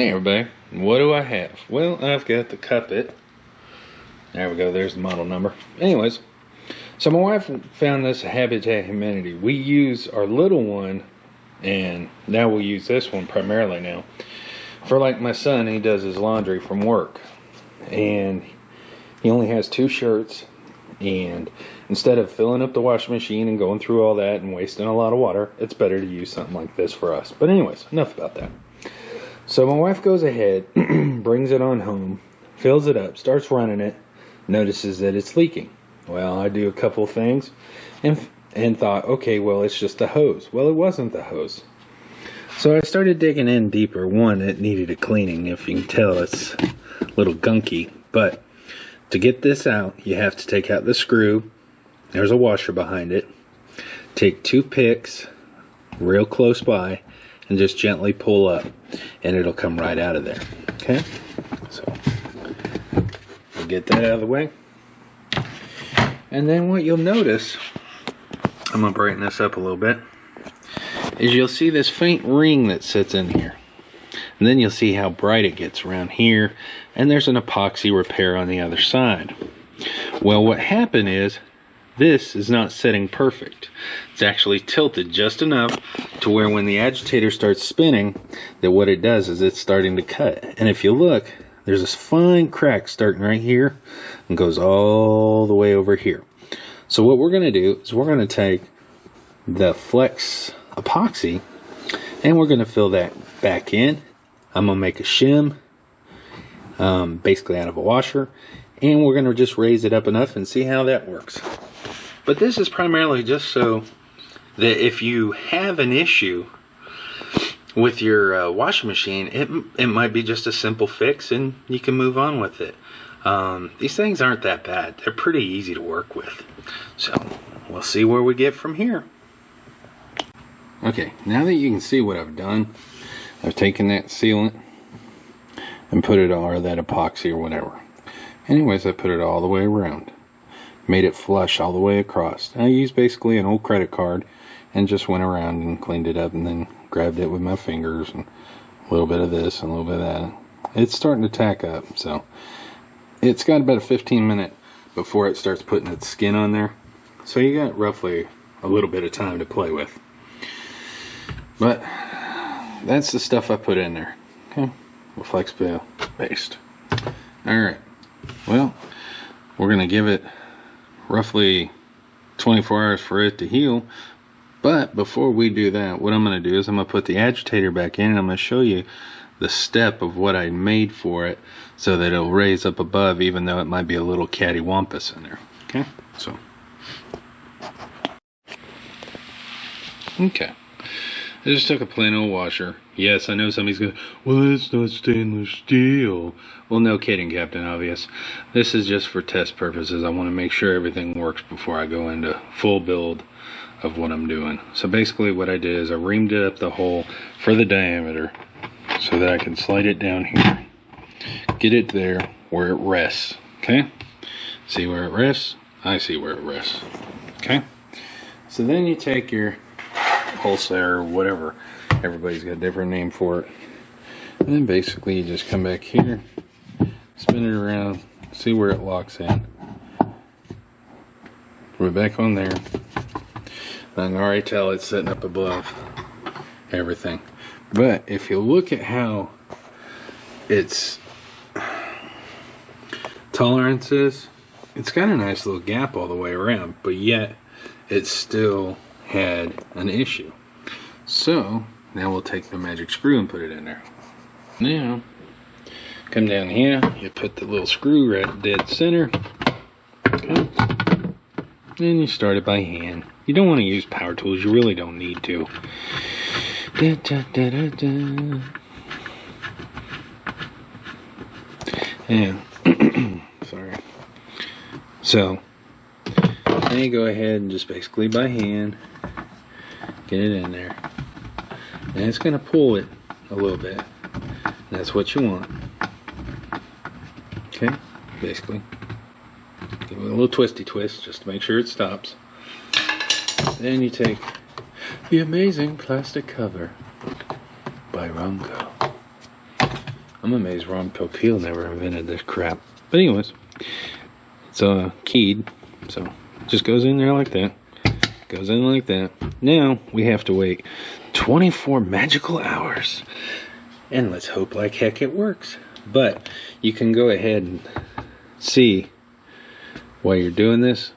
Hey everybody, what do I have? Well, I've got the Kuppet. There we go, there's the model number. Anyways, so my wife found this Habitat Humanity. We use our little one, and now we'll use this one primarily now. For like my son, he does his laundry from work. And he only has 2 shirts. And instead of filling up the washing machine and going through all that and wasting a lot of water, it's better to use something like this for us. But anyways, enough about that. So my wife goes ahead, brings it on home, fills it up, starts running it, notices that it's leaking. Well, I do a couple of things and thought, okay, well, it's just the hose. Well, it wasn't the hose. So I started digging in deeper. One, it needed a cleaning. If you can tell, it's a little gunky. But to get this out, you have to take out the screw. There's a washer behind it. Take 2 picks real close by and just gently pull up, and it'll come right out of there. Okay, so we'll get that out of the way. And then what you'll notice, I'm gonna brighten this up a little bit, is you'll see this faint ring that sits in here, and then you'll see how bright it gets around here, and there's an epoxy repair on the other side. Well, what happened is this is not sitting perfect. It's actually tilted just enough to where when the agitator starts spinning, that what it does is it's starting to cut. And if you look, there's this fine crack starting right here and goes all the way over here. So what we're going to do is we're going to take the FLEX epoxy and we're going to fill that back in. I'm going to make a shim, basically out of a washer, and we're going to just raise it up enough and see how that works. But this is primarily just so that if you have an issue with your washing machine, it might be just a simple fix and you can move on with it. These things aren't that bad. They're pretty easy to work with. So we'll see where we get from here. Okay, now that you can see what I've done, I've taken that sealant and put it, or that epoxy or whatever. Anyways, I put it all the way around. Made it flush all the way across. I used basically an old credit card and just went around and cleaned it up and then grabbed it with my fingers and a little bit of this and a little bit of that. It's starting to tack up, so it's got about a 15-minute before it starts putting its skin on there. So you got roughly a little bit of time to play with. But that's the stuff I put in there. Okay, with FLEX paste. Alright, well, we're going to give it roughly 24 hours for it to heal. But before we do that, what I'm going to do is I'm going to put the agitator back in and I'm going to show you the step of what I made for it so that it'll raise up above, even though it might be a little cattywampus in there. Okay, so okay, I just took a plain old washer. Yes, I know somebody's going, well, it's not stainless steel. Well, no kidding, Captain Obvious. This is just for test purposes. I want to make sure everything works before I go into full build of what I'm doing. So basically what I did is I reamed it up the hole for the diameter so that I can slide it down here. Get it there where it rests. Okay? See where it rests? I see where it rests. Okay? So then you take your pulsar or whatever. Everybody's got a different name for it. And then basically you just come back here, spin it around, see where it locks in. We're back on there. I can already tell it's sitting up above everything. But if you look at how its tolerance is, it's got a nice little gap all the way around, but yet it still had an issue. So now we'll take the magic screw and put it in there. Now come down here, you put the little screw right dead center. Okay. And you start it by hand. You don't want to use power tools, you really don't need to. Da, da, da, da, da. And sorry. So then you go ahead and just basically by hand get it in there. And it's going to pull it a little bit. That's what you want. Okay, basically. Give it a little twisty twist just to make sure it stops. Then you take the amazing plastic cover by Ronco. I'm amazed Ron Popeil never invented this crap. But anyways, it's keyed, so just goes in there like that. Goes in like that. Now we have to wait 24 magical hours, and let's hope like heck it works. But you can go ahead and see while you're doing this.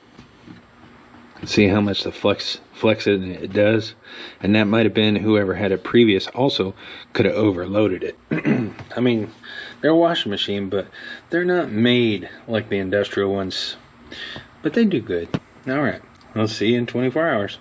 See how much the flex it does, and that might have been whoever had it previous also could have overloaded it. I mean, they're a washing machine, but they're not made like the industrial ones, but they do good. All right, I'll see you in 24 hours.